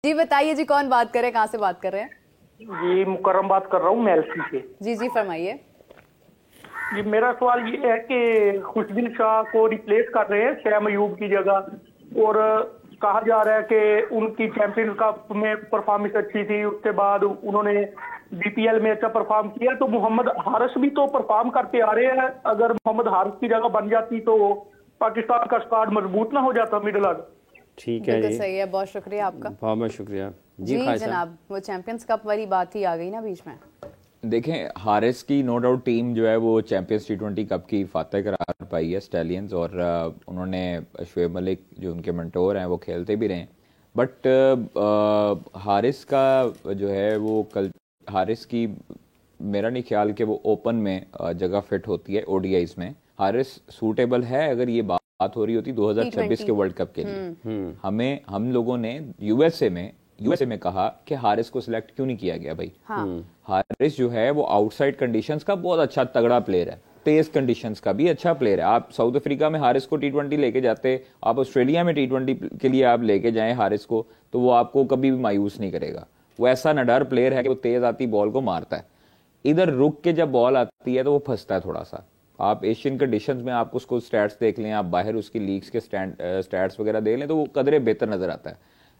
जी बताइए जी, कौन बात कर रहे हैं, कहाँ से बात कर रहे हैं? जी मुकर्रम बात कर रहा हूँ मेलसी से। जी फरमाइए। जी मेरा सवाल ये है कि खुशदिल शाह को रिप्लेस कर रहे हैं शैम अयूब की जगह, और कहा जा रहा है कि उनकी चैंपियंस कप में परफॉर्मेंस अच्छी थी, उसके बाद उन्होंने बीपीएल में अच्छा परफॉर्म किया, तो मोहम्मद हारिस भी तो परफॉर्म करते आ रहे हैं। अगर मोहम्मद हारिस की जगह बन जाती तो पाकिस्तान का स्क्वाड मजबूत ना हो जाता मिडिल ऑर्डर? ठीक है जी, सही है, बहुत शुक्रिया आपका। बहुत बहुत शुक्रिया जी जनाब, वो चैंपियंस कप वाली बात ही आ गई ना बीच में। देखें, हारिस की नो डाउट टीम जो है वो चैंपियंस T20 कप की फातह करार पाई है स्टैलियंस, और उन्होंने शुएब मलिक जो उनके मेंटोर हैं वो खेलते भी रहे। बट हारिस का जो है वो हारिस की मेरा नहीं ख्याल कि वो ओपन में जगह फिट होती है ओडीआईज में। हारिस सूटेबल है अगर ये बात हो रही होती 2026 के वर्ल्ड कप के लिए। हम लोगों ने यूएसए में कहा कि हारिस को सिलेक्ट क्यों नहीं किया गया भाई। हारिस जो है वो आउटसाइड कंडीशंस का बहुत अच्छा तगड़ा प्लेयर है, तेज कंडीशंस का भी अच्छा प्लेयर है। आप साउथ अफ्रीका में हारिस को T20 लेके जाते, आप ऑस्ट्रेलिया में T20 के लिए आप लेके जाएं हारिस को, तो वो आपको कभी भी मायूस नहीं करेगा। वो ऐसा नडर प्लेयर है कि वो तेज आती बॉल को मारता है, इधर रुक के जब बॉल आती है तो वो फंसता है थोड़ा सा। आप एशियन कंडीशंस में आप उसको स्टैट्स देख लें, आप बाहर उसकी लीग्स के स्टैट्स वगैरह देख लें, तो वो कदरे बेहतर नजर आता है।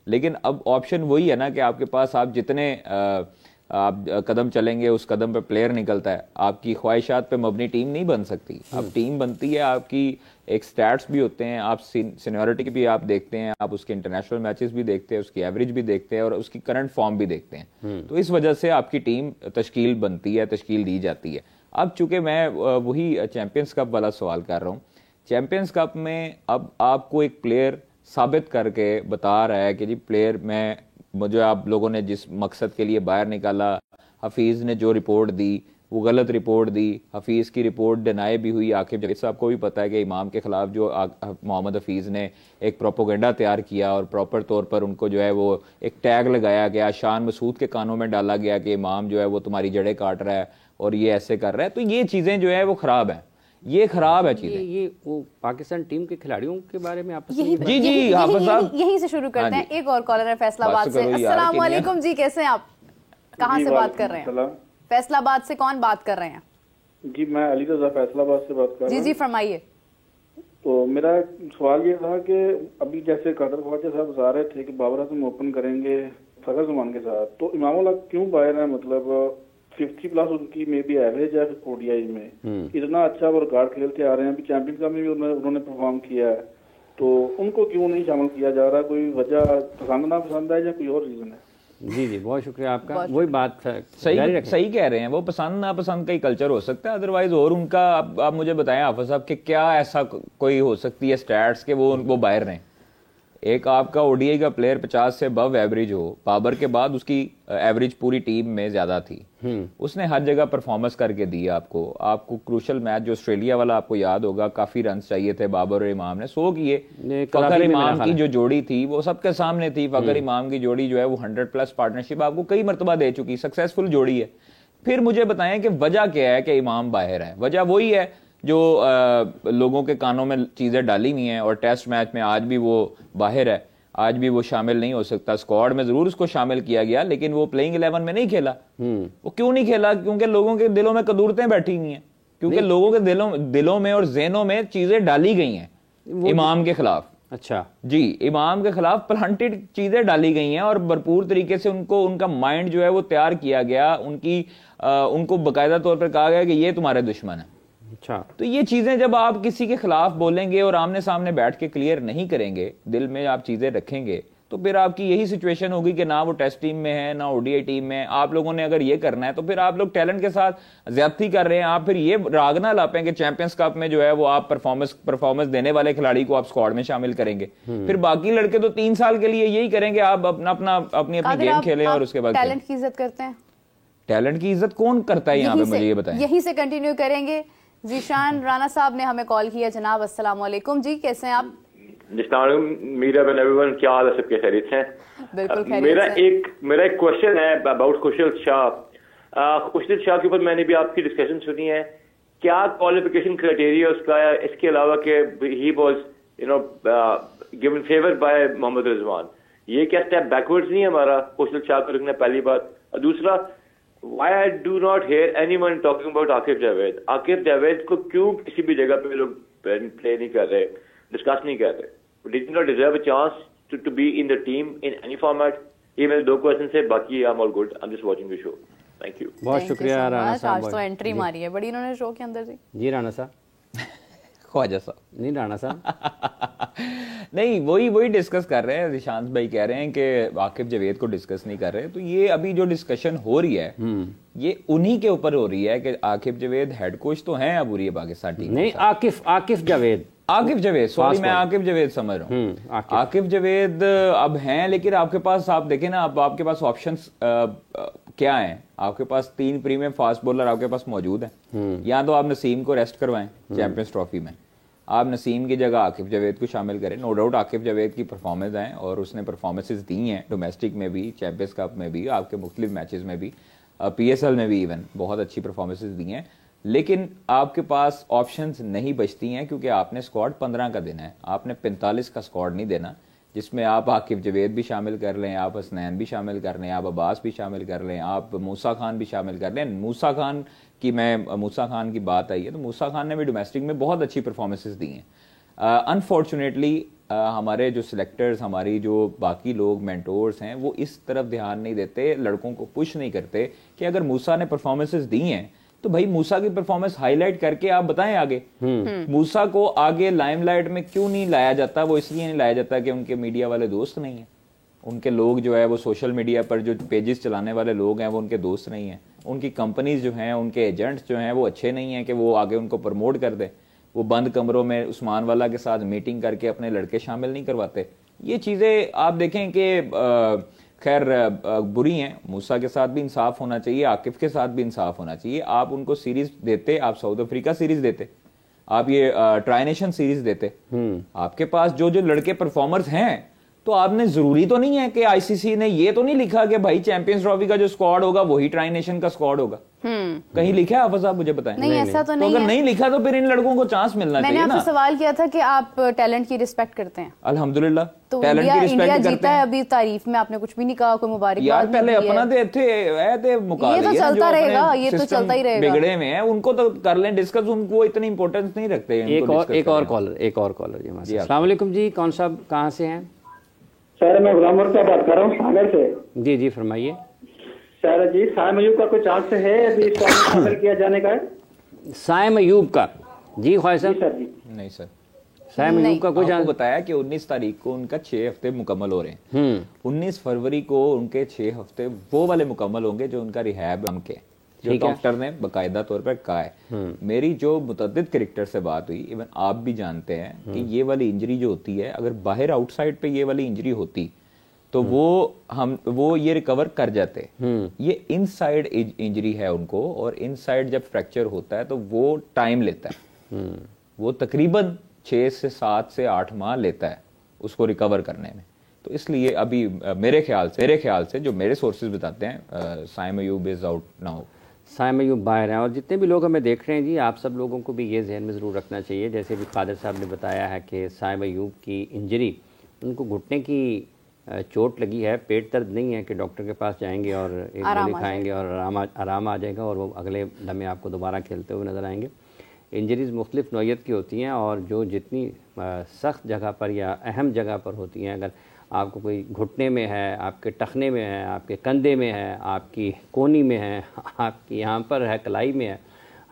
लेकिन अब ऑप्शन वही है ना कि आपके पास आप जितने आप कदम चलेंगे उस कदम पे प्लेयर निकलता है। आपकी ख्वाहिशात पे मबनी टीम नहीं बन सकती। अब टीम बनती है आपकी एक स्टैट्स भी होते हैं, आप सीनियरिटी भी आप देखते हैं, आप उसके इंटरनेशनल मैचेस भी देखते हैं, उसकी एवरेज भी देखते हैं और उसकी करंट फॉर्म भी देखते हैं। तो इस वजह से आपकी टीम तश्कील बनती है, तश्कील दी जाती है। अब चूंकि मैं वही चैंपियंस कप वाला सवाल कर रहा हूँ, चैंपियंस कप में अब आपको एक प्लेयर साबित करके बता रहा है कि जी प्लेयर मुझे आप लोगों ने जिस मकसद के लिए बाहर निकाला, हफीज़ ने जो रिपोर्ट दी वो गलत रिपोर्ट दी, हफीज़ की रिपोर्ट डिनाई भी हुई। आखिर जावेद साहब को भी पता है कि इमाम के खिलाफ जो मोहम्मद हफीज़ ने एक प्रोपोगेंडा तैयार किया और प्रॉपर तौर पर उनको जो है वो एक टैग लगाया गया, शान मसूद के कानों में डाला गया कि इमाम जो है वो तुम्हारी जड़ें काट रहा है और ये ऐसे कर रहा है। तो ये चीज़ें जो है वो ख़राब हैं, ये खराब है चीजें। ये वो पाकिस्तान टीम के खिलाड़ियों के बारे में आप जी हाफिज साहब यहीं से शुरू करते हैं। एक और कॉलर है फैसलाबाद से। अस्सलाम वालेकुम जी, कैसे हैं आप, कहाँ से बात कर रहे हैं? फैसलाबाद से कौन बात कर रहे हैं? जी मैं अली रजा फैसलाबाद से बात कर रहा हूँ। जी फरमाइए। तो मेरा सवाल ये था कि अभी जैसे कादर ख्वाजा साहब बता रहे थे कि बाबर आजम ओपन करेंगे फखर जमान के साथ, तो इमाम उल हक क्यों बाहर है? मतलब 50+ उनकी मे बी एवरेज है ओडीआई में, इतना अच्छा वो रिकॉर्ड खेलते आ रहे हैं, अभी चैंपियंस कप में भी उन्होंने परफॉर्म किया है, तो उनको क्यों नहीं शामिल किया जा रहा? कोई वजह पसंद ना पसंद है या कोई और रीजन है? जी बहुत शुक्रिया आपका। वही बात सही कह रहे हैं, वो पसंद नापसंद का ही कल्चर हो सकता है, अदरवाइज और उनका आप मुझे बताएं हाफिज साहब कि क्या ऐसा कोई हो सकती है स्टैट्स के वो बाहर रहें। एक आपका ओडीआई का प्लेयर 50 से अबव एवरेज हो, बाबर के बाद उसकी एवरेज पूरी टीम में ज्यादा थी, उसने हर जगह परफॉर्मेंस करके दी आपको क्रूशल मैच जो ऑस्ट्रेलिया वाला आपको याद होगा, काफी रन चाहिए थे, बाबर और इमाम ने 100 किए। फखर इमाम की जो जोड़ी थी वो सबके सामने थी। फखर इमाम की जोड़ी जो है वो 100+ पार्टनरशिप आपको कई मरतबा दे चुकी, सक्सेसफुल जोड़ी है। फिर मुझे बताएं कि वजह क्या है कि इमाम बाहर है? वजह वही है जो लोगों के कानों में चीजें डाली हुई हैं, और टेस्ट मैच में आज भी वो बाहर है, आज भी वो शामिल नहीं हो सकता। स्क्वाड में जरूर उसको शामिल किया गया लेकिन वो प्लेइंग 11 में नहीं खेला। वो क्यों नहीं खेला? क्योंकि लोगों के दिलों में कदूरतें बैठी हुई हैं, क्योंकि लोगों के दिलों में और ज़हनों में चीजें डाली गई हैं इमाम के खिलाफ। अच्छा जी, इमाम के खिलाफ प्लांटेड चीजें डाली गई हैं और भरपूर तरीके से उनका माइंड जो है वो तैयार किया गया, उनको बाकायदा तौर पर कहा गया कि ये तुम्हारे दुश्मन है। अच्छा, तो ये चीजें जब आप किसी के खिलाफ बोलेंगे और आमने सामने बैठ के क्लियर नहीं करेंगे, दिल में आप चीजें रखेंगे, तो फिर आपकी यही सिचुएशन होगी कि ना वो टेस्ट टीम में है ना ओडीआई टीम में। आप लोगों ने अगर ये करना है तो फिर आप लोग टैलेंट के साथ ज्यादती कर रहे हैं। आप फिर ये राग ना लापें कि चैंपियंस कप में जो है वो आप परफॉर्मेंस देने वाले खिलाड़ी को आप स्क्वाड में शामिल करेंगे, फिर बाकी लड़के तो 3 साल के लिए यही करेंगे, आप अपनी गेम खेलें और उसके बाद टैलेंट की इज्जत करते हैं। टैलेंट की इज्जत कौन करता है यहाँ पे, मुझे ये बताएं। यहीं से कंटिन्यू करेंगे। जीशान राणा साहब ने हमें कॉल किया। जनाब अस्सलाम वालेकुम जी, कैसे हैं आप? मीरा बिन एवरीवन, क्या हाल है? सबके खैरियत हैं? बिल्कुल खैरियत। मेरा एक क्वेश्चन है अबाउट खुशदिल शाह। खुशदिल शाह के ऊपर मैंने भी आपकी डिस्कशन सुनी है, क्या क्वालिफिकेशन क्राइटेरिया उसका है, इसके अलावा कि he was given favour by Mohammad Rizwan, ये क्या स्टेप बैकवर्ड्स नहीं है हमारा खुशदिल शाह को रखना, पहली बात। और दूसरा, why I do not here anyone talking about Aqib Javed. Aqib Javed को क्यों किसी भी जगह पे लोग प्ले नहीं कर रहे, डिस्कस नहीं कर रहे? Did not deserve a chance to be in the team in any format? ये मेरे 2 क्वेश्चन है, बाकी I am all good, I am just watching the show. Thank you. बहुत शुक्रिया राणा साहब। आज तो एंट्री मारी है बड़ी इन्होंने शो के अंदर जी राणा साहब। ख्वाजा साहब नहीं राणा साहब नहीं, वही डिस्कस कर रहे हैं। निशांत भाई कह रहे हैं कि आकिब जावेद को डिस्कस नहीं कर रहे। तो ये अभी जो डिस्कशन हो रही है ये उन्हीं के ऊपर हो रही है कि आकिब जावेद हेड कोच तो हैं अब पूरी पाकिस्तान टीम। नहीं, आकिफ जावेद, सॉरी मैं आकिब जावेद समझ रहा हूँ। आकिब जावेद अब हैं, लेकिन आपके पास आप देखें ना, अब आपके पास ऑप्शंस क्या हैं? आपके पास 3 प्रीमियम फास्ट बॉलर आपके पास मौजूद हैं। या तो आप नसीम को रेस्ट करवाएं चैंपियंस ट्रॉफी में, आप नसीम की जगह आकिब जावेद को शामिल करें। नो डाउट आकिब जावेद की परफॉर्मेंस है और उसने परफॉर्मेंसेस दी हैं डोमेस्टिक में भी, चैंपियंस कप में भी, आपके मुख्तलिफ मैचेस में भी, PSL में भी इवन बहुत अच्छी परफॉर्मेंसेस दी हैं। लेकिन आपके पास ऑप्शंस नहीं बचती हैं क्योंकि आपने स्क्वाड 15 का देना है, आपने 45 का स्क्वाड नहीं देना जिसमें आप आकिब जावेद भी शामिल कर लें, आप हसनैन भी शामिल कर लें, आप अब्बास भी शामिल कर लें, आप मूसा खान भी शामिल कर लें। मूसा खान की बात आई है तो मूसा खान ने भी डोमेस्टिक में बहुत अच्छी परफॉर्मेंसेस दी हैं। अनफॉर्चुनेटली हमारे जो सिलेक्टर्स, हमारी जो बाकी लोग मेंटोर्स हैं, वो इस तरफ ध्यान नहीं देते, लड़कों को पुश नहीं करते कि अगर मूसा ने परफॉर्मेंसेस दी हैं तो भाई मूसा की परफॉर्मेंस हाईलाइट करके आप बताएं आगे। मूसा को आगे लाइमलाइट में क्यों नहीं लाया जाता? वो इसलिए नहीं लाया जाता कि उनके मीडिया वाले दोस्त नहीं हैं, उनके लोग जो है वो सोशल मीडिया पर जो पेजेस चलाने वाले लोग हैं वो उनके दोस्त नहीं हैं, उनकी कंपनीज जो हैं, उनके एजेंट्स जो हैं वो अच्छे नहीं हैं कि वो आगे उनको प्रमोट कर दे। वो बंद कमरों में उस्मान वाला के साथ मीटिंग करके अपने लड़के शामिल नहीं करवाते। ये चीज़ें आप देखें कि खैर बुरी हैं। मूसा के साथ भी इंसाफ होना चाहिए, आकिफ के साथ भी इंसाफ होना चाहिए। आप उनको सीरीज देते, आप साउथ अफ्रीका सीरीज देते, आप ये ट्राई नेशन सीरीज देते, आपके पास जो लड़के परफॉर्मर्स हैं, तो आपने जरूरी तो नहीं है कि आईसीसी ने ये तो नहीं लिखा कि भाई चैंपियंस ट्रॉफी का जो स्क्वाड होगा वही ट्राई नेशन का स्क्वाड होगा। कहीं लिखा है हाफिज साहब? मुझे बताएं। नहीं, ऐसा तो नहीं अगर नहीं लिखा तो फिर इन लड़कों को चांस मिलना चाहिए ना। मैंने आपसे सवाल किया था कि आप टैलेंट की रिस्पेक्ट करते हैं। अल्हम्दुलिल्लाह तो टैलेंट की रिस्पेक्ट करते हैं। जीता है अभी, तारीफ में आपने कुछ भी नहीं कहा, कोई मुबारक यार पहले अपना थे मुकाबले, ये तो चलता रहेगा, ये तो चलता ही रहेगा। बिगड़े में है उनको तो कर लें डिस्कस, उनको इतनी इंपॉर्टेंस नहीं रखते। एक और कॉलर जी। अस्सलाम वालेकुम जी, कौन साहब कहाँ से हैं? सर मैं गुलाम का बात कर रहा हूँ सागर से। जी फरमाइए। सर जी साइम अयूब का कोई चांस है अभी शामिल किया जाने का? साइम अयूब का? जी ख्वाहिश सर जी। नहीं सर, साइम अयूब का कोई चांस? बताया कि 19 तारीख को उनका 6 हफ्ते मुकम्मल हो रहे हैं। 19 फरवरी को उनके 6 हफ्ते वो वाले मुकम्मल होंगे जो उनका रिहैब के, जो डॉक्टर ने बाकायदा तौर पर कहा है। मेरी जो मुतअद्दिद क्रिकेटर से बात हुई, इवन आप भी जानते हैं कि ये वाली इंजरी जो होती है, अगर बाहर आउटसाइड पे ये वाली इंजरी होती तो वो ये रिकवर कर जाते। ये इनसाइड इंजरी है उनको, और इनसाइड जब फ्रैक्चर होता है तो वो टाइम लेता है। वो तकरीबन 6 से 7 से 8 माह लेता है उसको रिकवर करने में। तो इसलिए अभी मेरे ख्याल से जो मेरे सोर्सेज बताते हैं, Saim Ayub is out now. Saim Ayub बाहर हैं। और जितने भी लोग हमें देख रहे हैं जी, आप सब लोगों को भी ये जहन में ज़रूर रखना चाहिए, जैसे भी कादिर साहब ने बताया है कि साइम अयूब की इंजरी, उनको घुटने की चोट लगी है, पेट दर्द नहीं है कि डॉक्टर के पास जाएंगे और एक गोली खाएंगे और आराम आ जाएगा और वो अगले लम्हे आपको दोबारा खेलते हुए नज़र आएंगे। इंजरीज़ मुख्तलिफ नौइयत की होती हैं और जो जितनी सख्त जगह पर या अहम जगह पर होती हैं, अगर आपको कोई घुटने में है, आपके टखने में है, आपके कंधे में है, आपकी कोनी में है, आपकी यहाँ पर है, कलाई में है,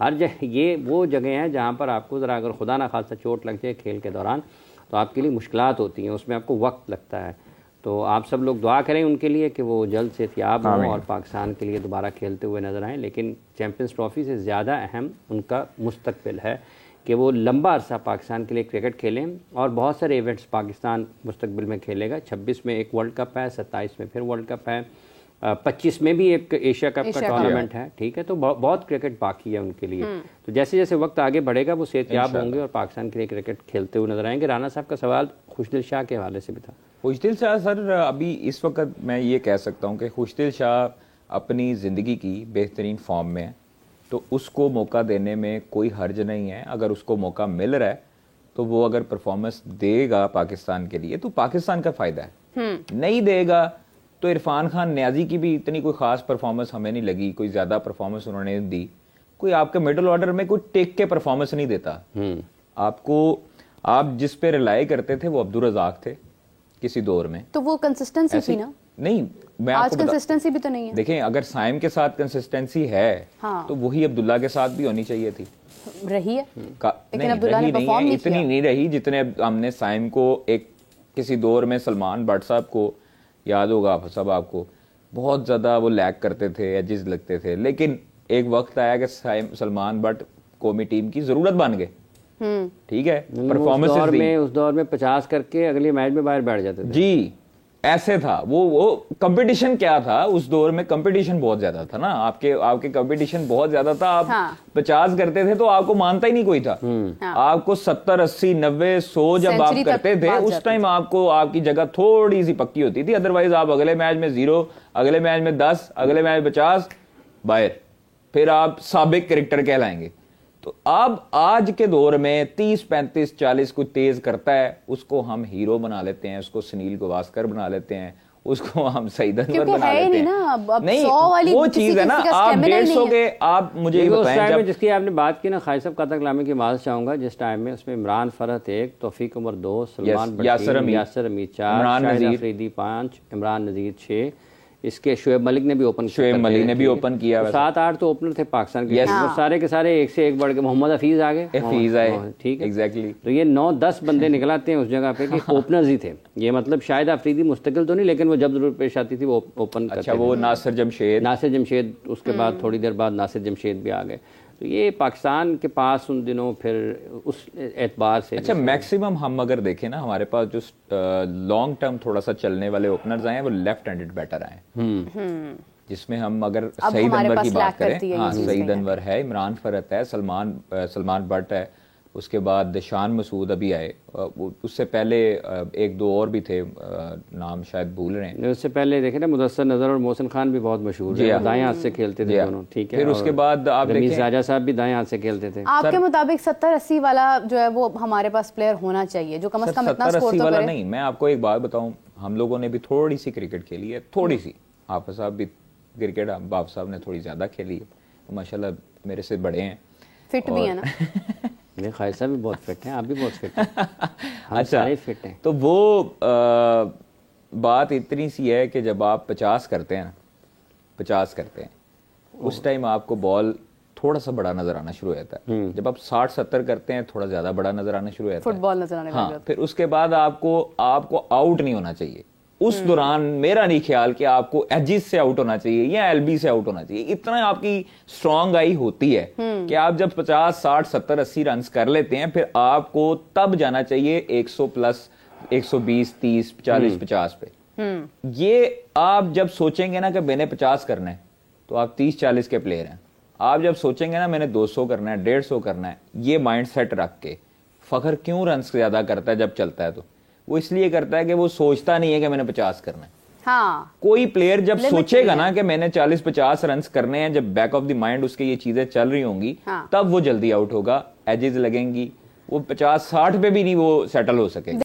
हर जगह ये वो जगह हैं जहाँ पर आपको ज़रा अगर खुदा ना खासा चोट लग जाए खेल के दौरान तो आपके लिए मुश्किलात होती हैं, उसमें आपको वक्त लगता है। तो आप सब लोग दुआ करें उनके लिए कि वो जल्द से सेहतियाब हों और पाकिस्तान के लिए दोबारा खेलते हुए नज़र आएँ। लेकिन चैम्पियंस ट्रॉफ़ी से ज़्यादा अहम उनका मुस्तकबिल है कि वो लंबा अरसा पाकिस्तान के लिए क्रिकेट खेलें, और बहुत सारे इवेंट्स पाकिस्तान मुस्तकबिल में खेलेगा। 26 में एक वर्ल्ड कप है, 27 में फिर वर्ल्ड कप है, 25 में भी एक एशिया कप का टूर्नामेंट है। ठीक है, तो बहुत क्रिकेट बाकी है उनके लिए। तो जैसे जैसे वक्त आगे बढ़ेगा वो सेहतियाब होंगे और पाकिस्तान के लिए क्रिकेट खेलते हुए नजर आएंगे। राना साहब का सवाल खुशदिल शाह के हवाले से भी था। खुशदिल शाह सर, अभी इस वक्त मैं ये कह सकता हूँ कि खुशदिल शाह अपनी ज़िंदगी की बेहतरीन फॉर्म में है, तो उसको मौका देने में कोई हर्ज नहीं है। अगर उसको मौका मिल रहा है तो वो अगर परफॉर्मेंस देगा पाकिस्तान के लिए तो पाकिस्तान का फ़ायदा है। नहीं देगा तो इरफान खान न्याजी की भी इतनी कोई खास परफॉर्मेंस हमें नहीं लगी, कोई ज्यादा परफॉर्मेंस उन्होंने दी। कोई आपके मिडिल ऑर्डर में कोई टेक के परफॉर्मेंस नहीं देता आपको। आप जिस पे रिलाई करते थे वो अब्दुल रज़ाक थे किसी दौर में, तो वो कंसिस्टेंसी थी ना। नहीं, मैं आज कंसिस्टेंसी भी तो नहीं है। देखें, अगर साइम के साथ कंसिस्टेंसी है तो वही अब्दुल्ला के साथ भी होनी चाहिए थी। रही है, लेकिन अब्दुल्ला ने परफॉर्म नहीं, इतनी नहीं रही जितने हमने साइम को एक किसी दौर में सलमान भट्ट साहब को याद होगा सब आपको, बहुत ज्यादा वो लैग करते थे, एजिज लगते थे। लेकिन एक वक्त आया कि सलमान भट्ट कौमी टीम की जरूरत बन गए। ठीक है, परफॉर्मेंस उस दौर में 50 करके अगले मैच में बाहर बैठ जाते थे जी, ऐसे था वो कंपटीशन क्या था उस दौर में, कंपटीशन बहुत ज्यादा था ना, आपके कंपटीशन बहुत ज्यादा था। आप 50 करते थे तो आपको मानता ही नहीं कोई था। आपको 70, 80, 90, 100 जब आप करते थे उस टाइम आपको आपकी जगह थोड़ी सी पक्की होती थी। अदरवाइज आप अगले मैच में 0, अगले मैच में 10, अगले मैच 50 बाहर, फिर आप साबिक क्रिकेटर कहलाएंगे। तो अब आज के दौर में 30, 35, 40 कुछ तेज करता है, उसको हम हीरो बना लेते हैं, उसको सुनील गावस्कर बना लेते हैं, उसको हम सईद अनवर बना लेते हैं। नहीं, वो चीज है ना, आप 150 के आप मुझे बताएं जिसकी आपने बात की ना, खाई साहब कतक लामे की माजरत चाहूंगा, जिस टाइम में उसमें इमरान फरहत 1, तौफीक उमर 2, सलमान यासर अमीर 4, शाहिद अफरीदी 5, इमरान नजीर 6, इसके शुएब मलिक ने भी ओपन किया। 7-8 तो ओपनर थे पाकिस्तान के, सारे के सारे एक से एक बढ़ के मोहम्मद हफीज आ गए, ठीक है, एग्जैक्टली। तो ये 9-10 बंदे निकलाते हैं उस जगह पे कि ओपनर्स ही थे। ये मतलब शायद अफरीदी मुस्तकिल तो नहीं, लेकिन वो जब जरूरत पेश आती थी वो ओपन करते थे। वो नासिर जमशेद, उसके बाद थोड़ी देर बाद नासिर जमशेद भी आ गए। तो ये पाकिस्तान के पास उन दिनों फिर उस एतबार से अच्छा मैक्सिमम हम अगर देखें ना, हमारे पास जो लॉन्ग टर्म थोड़ा सा चलने वाले ओपनर्स आए हैं वो लेफ्ट हैंडेड बैटर आए, जिसमें हम अगर सईद अनवर की बात करें, हाँ सईद अनवर है, इमरान फरहत है, सलमान भट्ट है, उसके बाद दिशान मसूद अभी आए, उससे पहले 1-2 और भी थे, नाम शायद भूल रहे हैं। उससे पहले देखे ना मुदस्सर नजर और मोहसिन खान भी बहुत मशहूर है, दाएं हाथ से खेलते थे दोनों, ठीक है। फिर उसके बाद आप देखें राजा साहब भी दाएं हाथ से खेलते थे। आपके मुताबिक 70-80 वाला जो है वो हमारे पास प्लेयर होना चाहिए जो कम से कम इतना स्कोर तो करे। नहीं, मैं आपको एक बात बताऊं, हम लोगों ने भी थोड़ी सी क्रिकेट खेली है, थोड़ी सी। हाफिज साहब भी क्रिकेट, बाप साहब ने थोड़ी ज्यादा खेली है, तो माशाल्लाह मेरे से बड़े हैं, फिट भी है ना। नहीं, खाई साहब भी बहुत फिट हैं, आप भी बहुत फिट हैं। अच्छा, फिट हैं। तो वो बात इतनी सी है कि जब आप 50 करते हैं ना, 50 करते हैं उस टाइम आपको बॉल थोड़ा सा बड़ा नजर आना शुरू हो जाता है। जब आप 60-70 करते हैं थोड़ा ज्यादा बड़ा नजर आना शुरू हो जाता है, फुटबॉल नजर आने लग जाता है। फिर उसके बाद आपको आउट नहीं होना चाहिए उस दौरान। मेरा नहीं ख्याल कि आपको एजिस से आउट होना चाहिए या एलबी से आउट होना चाहिए। इतना आपकी स्ट्रांग आई होती है कि आप जब 50, 60, 70, 80 रन कर लेते हैं, फिर आपको तब जाना चाहिए 100 प्लस, 120, 30, 40, 50 पे। ये आप जब सोचेंगे ना कि मैंने 50 करना है, तो आप 30-40 के प्लेयर हैं। आप जब सोचेंगे ना मैंने 200 करना है, 150 करना है, ये माइंड सेट रख के फखर क्यों रन ज्यादा करता है जब चलता है, तो वो इसलिए करता है कि वो सोचता नहीं है कि मैंने 50 करना है। हाँ, कोई प्लेयर जब सोचेगा ना कि मैंने 40-50 रन करने हैं, जब बैक ऑफ द माइंड उसके ये चीजें चल रही होंगी, तब वो जल्दी आउट होगा, एजेस लगेंगी, वो 50-60 पे भी नहीं वो सेटल हो सकेगा।